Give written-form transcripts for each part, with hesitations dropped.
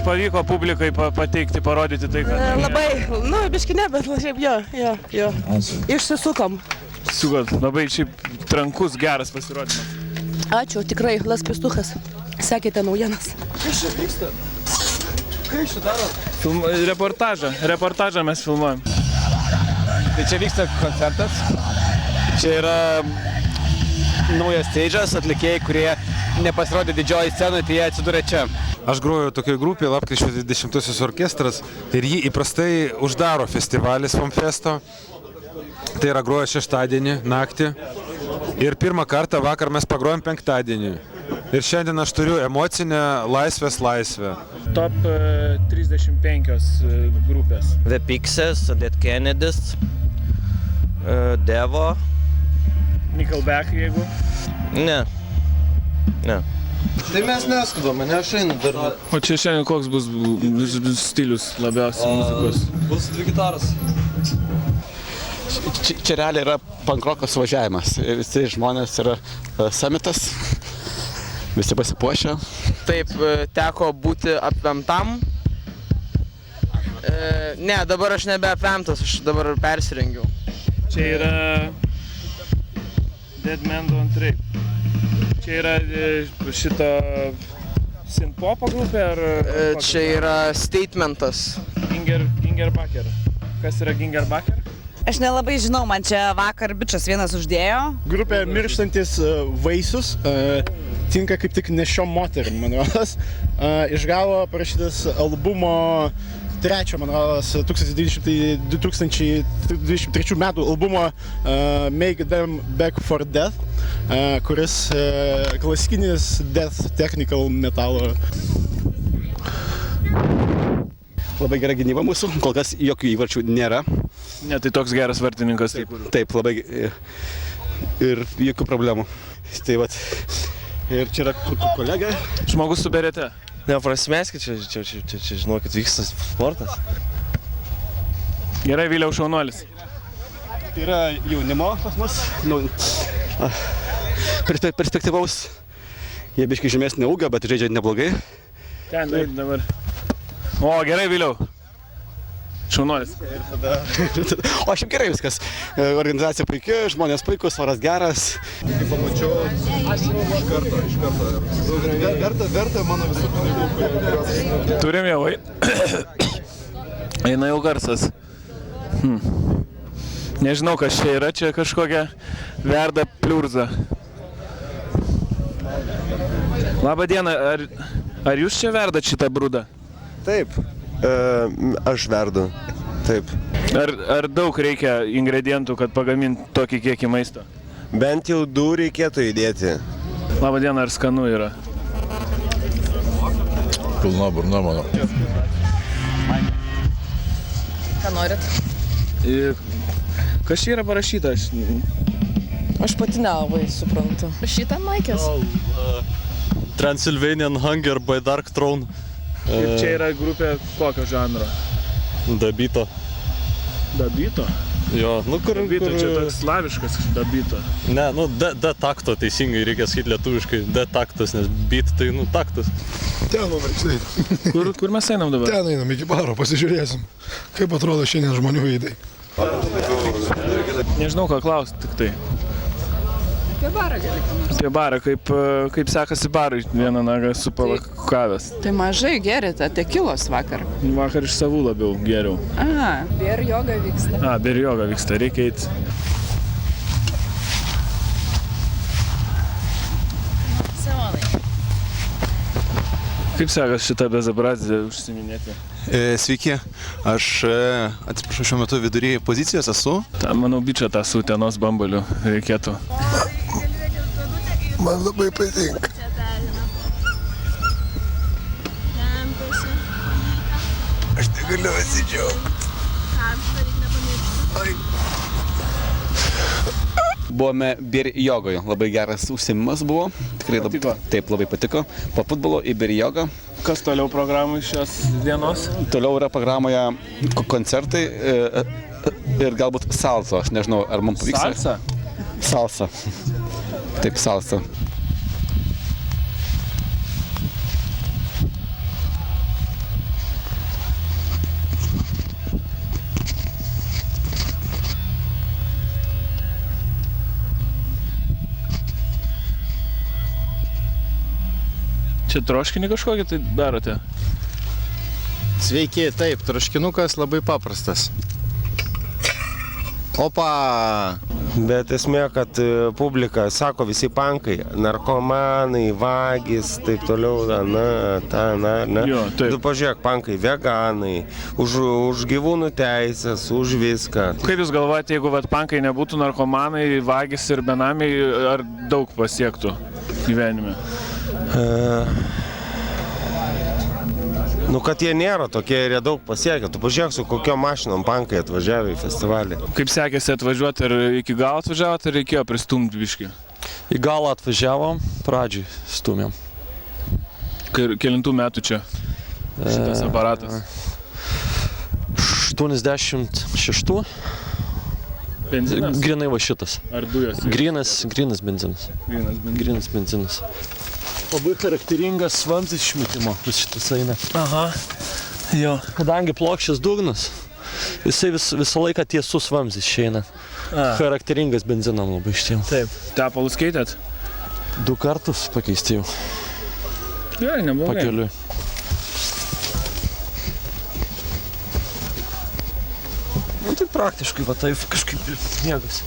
pavyko publikai pateikti, parodyti tai, kad... Labai, biški ne, bet šiaip jo. Išsisukom. Sukot, labai šiaip trankus, geras pasirodymas. Ačiū, tikrai, Las Pistuchas. Sekite naujienas. Kas čia vyksta? Ką jūs čia darot? Reportažą mes filmuojam. Tai čia vyksta koncertas. Čia yra naujas stage'as, atlikėjai, kurie nepasirodė didžioji scenoje, tai jie atsidūrė čia. Aš groju tokiai grupėje Lapkričio 20-osios orkestras ir jį įprastai uždaro festivalis Svamfesto. Tai yra groja šeštadienį naktį ir pirmą kartą vakar mes pagrojom penktadienį. Ir šiandien aš turiu emocinę laisvę. Top 35 grupės. The Pixies, Dead Kennedys, Devo. Nickelback, jeigu? Ne. Tai mes neskubame, ne, aš einu dar. O čia šiandien koks bus stilius labiausiai muzikos? Bus 2 gitaros. Čia realiai yra pankroko suvažiavimas. Visi žmonės yra summitas, visi pasipuošę. Taip, teko būti apvemtam. Ne, dabar aš nebeapvemtas, aš dabar persirengiau. Čia yra Dead Man Don't Rape. Čia yra šito synthpopo grupė ar... Čia yra Statementas. Gingerbacker. Kas yra Gingerbacker? Aš nelabai žinau, man čia vakar bičas vienas uždėjo. Grupė Mirštantis vaisius tinka kaip tik nešiom moterim, man rodos. Išgavo parašytas albumo trečio, man rodos, 2023 metų albumo Make Them Back for Death, kuris klasikinis death technical metalo. Labai gera gynyba mūsų, kol kas jokių įvarčių nėra. Ne, tai toks geras vartininkas. Taip, labai ir jokių problemų. Tai vat, ir čia yra kolega. Žmogus su berete. Neprasmeskit, čia žinokit, vyksta sportas. Gerai, Viliau šaunuolis. Tai yra jaunimo pas mus, perspektyvaus. Jie biškai žemesnė ūgio, bet žaidžia neblogai. Ten, dabar. O, gerai, Viliau. Šaunuolis. O šiaip gerai viskas. Organizacija puikia, žmonės puikus, oras geras. Pamačiau iš karto. Verta mano visų pinigų. Turim jau. Eina jau garsas. Nežinau, kas čia yra, čia kažkokia verda pliurza. Labą dieną, ar jūs čia verdat šitą brudą? Taip, aš verdu, taip. Ar daug reikia ingredientų, kad pagaminti tokį kiekį maisto? Bent jau 2 reikėtų įdėti. Labą dieną, ar skanu yra? Pilna burna mano. Ką norit? Kas čia yra parašyta? Aš pati nelabai suprantu. Šitą Maikės. Transylvanian Hunger by Dark Throne. Ir čia yra grupė kokio žanro? Dabito. Dabito? Jo, kur... Dabito, čia toks slaviškas Dabito. Ne, D-takto teisingai reikia sakyti lietuviškai. D-taktas, nes beat tai, taktas. Ten nuvarčiai. Kur mes einam dabar? Ten einam iki baro, pasižiūrėsim, kaip atrodo šiandien žmonių veidai. Nežinau, ką klausti tik tai. Apie barą gerai. Apie barą, kaip sekasi barui vieną nagą supalakavęs. Tai mažai gerite, tekilos vakar. Vakar iš savų labiau geriau. Beer yoga vyksta. Beer yoga vyksta, reikia eiti. Kaip sekas šitą bezabrazę užsiminėti? Sveiki, aš atsiprašau, šiuo metu vidury pozicijos esu. Manau, bičą tą su Utenos bambaliu reikėtų. Man labai patinka. Aš negaliu atsidžiaugti. Buvome beer jogoje, labai geras užsiėmimas buvo. Tikrai taip labai patiko. Po futbolo į beer jogą. Kas toliau programai šios dienos? Toliau yra programoje koncertai ir galbūt salsa. Aš nežinau, ar mums pavyks. Salsa? Salsa. Taip, salsa. Čia troškinį kažkokį tai darote? Sveiki, taip, troškinukas labai paprastas. Opa! Bet esmė, kad publika, sako visi pankai, narkomanai, vagis, taip toliau, na. Jo, taip. Tu pažiūrėk, pankai, veganai, už gyvūnų teisės, už viską. Kaip jūs galvojate, jeigu pankai nebūtų narkomanai, vagis ir benamiai, ar daug pasiektų gyvenime? Nu, kad jie nėra tokie ir jie daug pasiekia. Tu pažiūrėk, su kokiom mašinom pankai atvažiavo į festivalį. Kaip sekėsi atvažiuoti, ar iki galo atvažiavote, ar reikėjo pristumti biškį? Į galą atvažiavom, pradžiai stumėm. Kelintų metų čia šitas aparatas? 86. Benzinas? Grinai va šitas. Ar dujos? Grynas benzinas. Grynas benzinas. Labai charakteringas vamzdis išmetimo, šitas eina. Aha, jo. Kadangi plokščias dugnas, jisai visą laiką tiesus vamzdis išeina. Charakteringas benzinam labai ištiem. Taip. Tepalus keitėt? 2 kartus pakeisti jau. Gerai, neblogai. Pakeliui. Nu tai praktiškai, va taip kažkaip mėgas.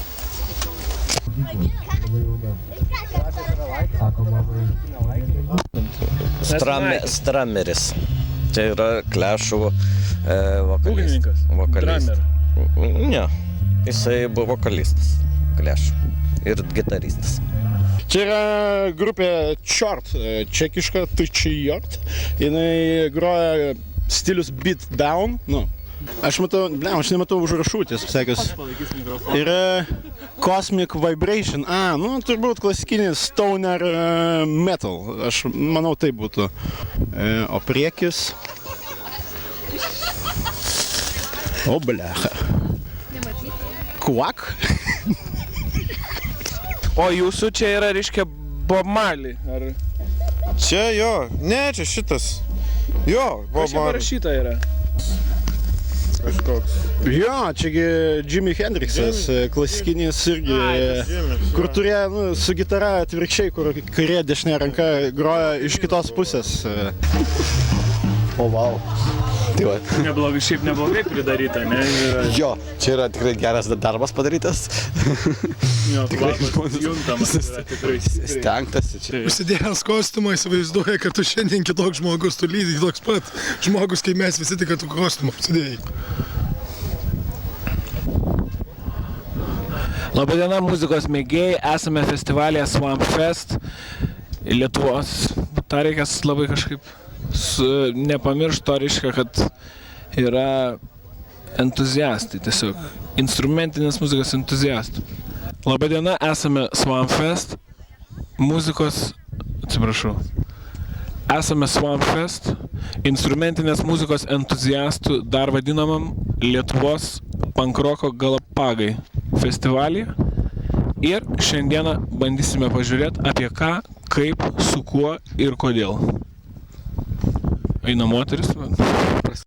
Strameris. Čia yra Klešų Ūkininkas? vokalistas. Ne, jisai buvo vokalistas Klešų ir gitaristas. Čia yra grupė Chort, čekiška, Chort. Jinai groja stilius beat down, nu. Aš nematau užrašų, tiesą sakęs. Yra Cosmic Vibration. Nu, turbūt klasikinis stoner metal. Aš manau, tai būtų. O priekis... O, blecha. Kvak? O jūsų čia yra, reiškia, Bob Marley, ar... Čia jo, ne, čia šitas. Jo, Kas čia parašyta yra? Kažkoks. Jo, čiagi Jimi Hendrixas, klasikinis irgi, kur turėjo su gitara atvirkščiai, kur kairė dešinė ranka groja iš kitos pusės. O, wow. Tai va. Neblogai, šiaip neblogai pridaryta, ne? Jo, čia yra tikrai geras darbas padarytas. Jo, kvapas juntamas yra tikrai. Stengtasi čia. Užsidėjęs kostiumą įsivaizduoja, kad tu šiandien kitoks žmogus, tu lygiai toks pat žmogus, kaip mes visi, tik kad tu kostiumą užsidėjai. Labadiena, muzikos mėgėjai, esame festivalyje Swamp Fest Lietuvos. Ta reikės labai kažkaip nepamiršti to, reiškia, kad yra entuziastai, tiesiog instrumentinės muzikos entuziastų. Labadiena, esame Swamp Fest Esame Swamp Fest instrumentinės muzikos entuziastų, dar vadinamam Lietuvos pankroko Galapagai festivalyje. Ir šiandieną bandysime pažiūrėti apie ką, kaip, su kuo ir kodėl. Eina moteris.